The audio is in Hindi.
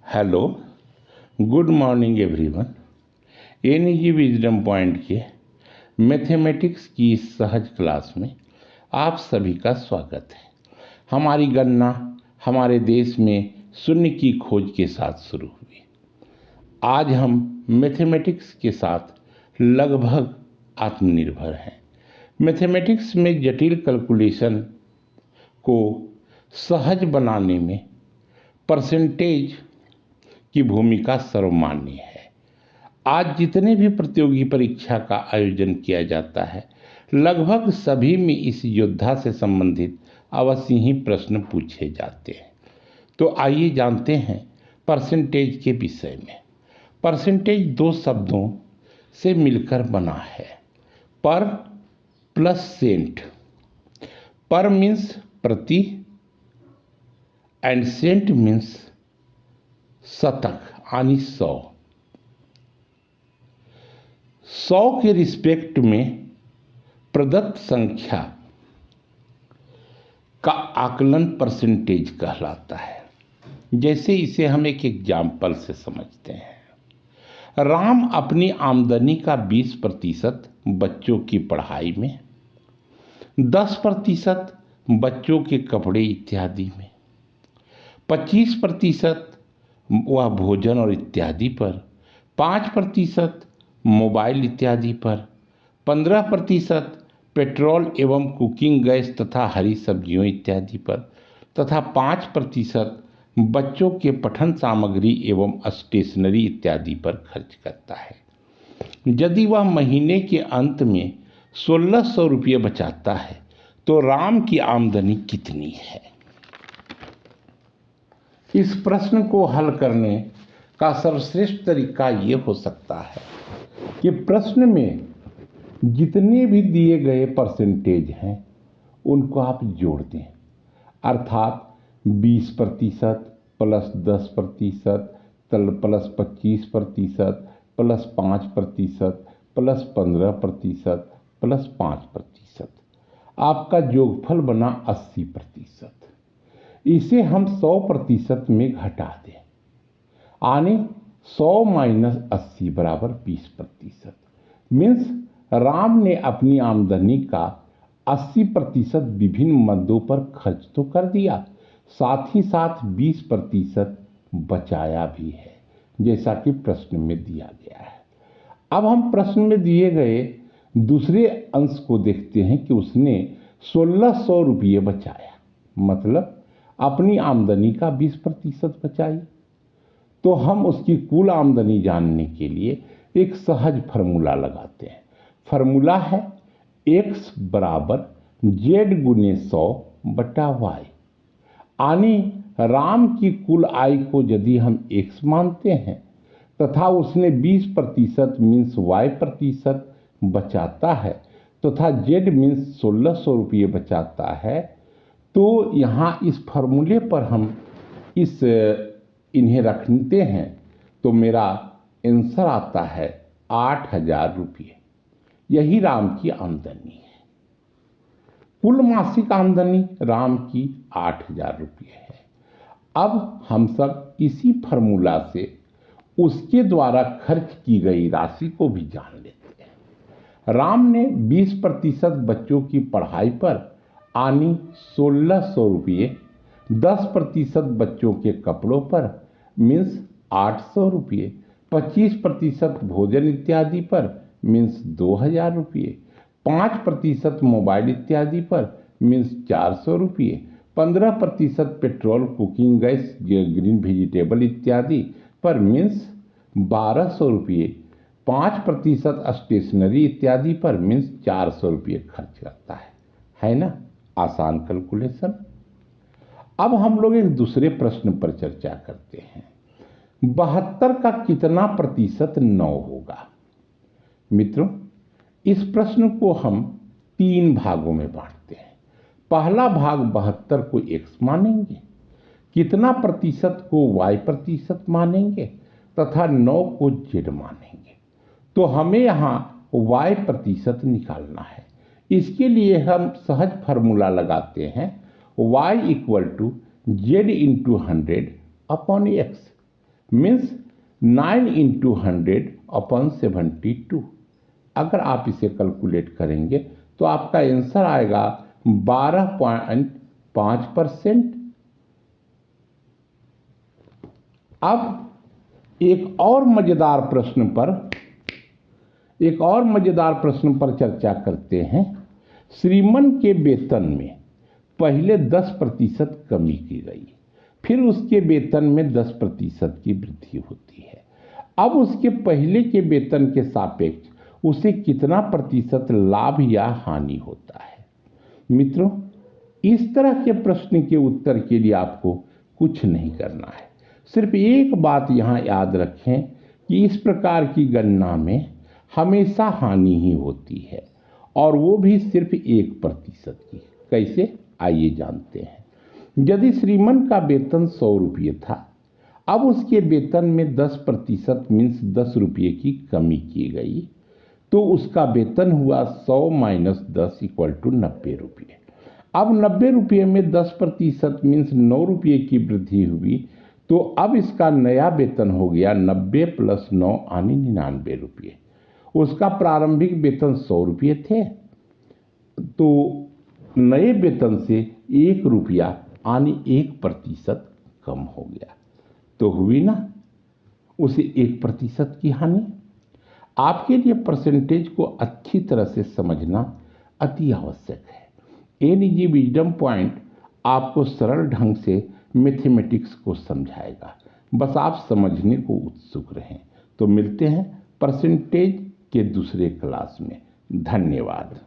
Hello, good morning everyone. NEG wisdom point के मैथमेटिक्स की इस सहज क्लास में आप सभी का स्वागत है। हमारी गणना हमारे देश में शून्य की खोज के साथ शुरू हुई। आज हम मैथमेटिक्स के साथ लगभग आत्मनिर्भर हैं। मैथमेटिक्स में जटिल कैलकुलेशन को सहज बनाने में परसेंटेज की भूमिका सर्वमान्य है। आज जितने भी प्रतियोगी परीक्षा का आयोजन किया जाता है, लगभग सभी में इस योद्धा से संबंधित अवश्य ही प्रश्न पूछे जाते हैं। तो आइए जानते हैं परसेंटेज के विषय में। परसेंटेज दो शब्दों से मिलकर बना है, पर प्लस सेंट। पर मीन्स प्रति एंड सेंट मीन्स शतक यानी 100 के रिस्पेक्ट में प्रदत्त संख्या का आकलन परसेंटेज कहलाता है। जैसे इसे हम एक एग्जाम्पल से समझते हैं। राम अपनी आमदनी का 20% बच्चों की पढ़ाई में, 10% बच्चों के कपड़े इत्यादि में, 25% वह भोजन और इत्यादि पर, 5% मोबाइल इत्यादि पर, 15% पेट्रोल एवं कुकिंग गैस तथा हरी सब्जियों इत्यादि पर, तथा 5% बच्चों के पठन सामग्री एवं स्टेशनरी इत्यादि पर खर्च करता है। यदि वह महीने के अंत में 1600 रुपये बचाता है तो राम की आमदनी कितनी है? इस प्रश्न को हल करने का सर्वश्रेष्ठ तरीका ये हो सकता है कि प्रश्न में जितने भी दिए गए परसेंटेज हैं उनको आप जोड़ दें। अर्थात 20% plus 10% plus 25% plus 5% plus 15% plus 5%। आपका योगफल बना 80%। इसे हम 100% में घटा दें, यानी 100 माइनस 80 बराबर 20%। मीन्स राम ने अपनी आमदनी का 80% विभिन्न मदों पर खर्च तो कर दिया, साथ ही साथ 20% बचाया भी है, जैसा कि प्रश्न में दिया गया है। अब हम प्रश्न में दिए गए दूसरे अंश को देखते हैं कि उसने 1600 रुपये बचाया, मतलब अपनी आमदनी का 20% बचाई। तो हम उसकी कुल आमदनी जानने के लिए एक सहज फार्मूला लगाते हैं। फार्मूला है x बराबर z गुने 100 बटा y। यानी राम की कुल आय को यदि हम x मानते हैं तथा उसने 20% मीन्स y% बचाता है तथा z मीन्स 1600 रुपये बचाता है, तो यहाँ इस फार्मूले पर हम इन्हें रखते हैं तो मेरा आंसर आता है 8000 रुपये। यही राम की आमदनी है। कुल मासिक आमदनी राम की 8000 रुपये है। अब हम सब इसी फार्मूला से उसके द्वारा खर्च की गई राशि को भी जान लेते हैं। राम ने 20% बच्चों की पढ़ाई पर यानी 1600 रुपये, 10% बच्चों के कपड़ों पर मीन्स 800 रुपये, 25% भोजन इत्यादि पर मीन्स 2000 रुपये, 5% मोबाइल इत्यादि पर मीन्स 400 रुपये, 15% petrol cooking gas green vegetable इत्यादि पर मीन्स 1200 रुपये, 5% स्टेशनरी इत्यादि पर मीन्स 400 रुपये खर्च करता है ना? आसान कैलकुलेशन। अब हम लोग एक दूसरे प्रश्न पर चर्चा करते हैं। 72 का कितना प्रतिशत 9 होगा? मित्रों, इस प्रश्न को हम 3 भागों में बांटते हैं। पहला भाग 72 को x मानेंगे, कितना प्रतिशत को y% मानेंगे तथा 9 को z मानेंगे। तो हमें यहाँ y% निकालना है। इसके लिए हम सहज फार्मूला लगाते हैं y = z × 100 upon x। Means 9 into 100 upon 72। अगर आप इसे कैलकुलेट करेंगे तो आपका आंसर आएगा 12.5%। अब एक और मजेदार प्रश्न पर चर्चा करते हैं। श्रीमान के वेतन में पहले 10% कमी की गई, फिर उसके वेतन में 10% की वृद्धि होती है। अब उसके पहले के वेतन के सापेक्ष उसे कितना प्रतिशत लाभ या हानि होता है? मित्रों, इस तरह के प्रश्न के उत्तर के लिए आपको कुछ नहीं करना है। सिर्फ एक बात यहाँ याद रखें कि इस प्रकार की गणना में हमेशा हानि ही होती है, और वो भी सिर्फ 1% की। कैसे, आइए जानते हैं। यदि श्रीमान का वेतन 100 रुपये था, अब उसके वेतन में 10% मीन्स 10 रुपये की कमी की गई, तो उसका वेतन हुआ 100 माइनस 10 इक्वल टू 90 रुपये। अब 90 रुपये में 10% मीन्स 9 रुपये की वृद्धि हुई, तो अब इसका नया वेतन हो गया 90 प्लस 9 यानी 99 रुपये। उसका प्रारंभिक वेतन 100 रुपये थे, तो नए वेतन से 1 रुपया यानी 1% कम हो गया, तो हुई ना उसे 1% की हानि। आपके लिए परसेंटेज को अच्छी तरह से समझना अति आवश्यक है। एनईजी विजडम पॉइंट आपको सरल ढंग से मैथमेटिक्स को समझाएगा, बस आप समझने को उत्सुक रहें। तो मिलते हैं परसेंटेज के दूसरे क्लास में। धन्यवाद।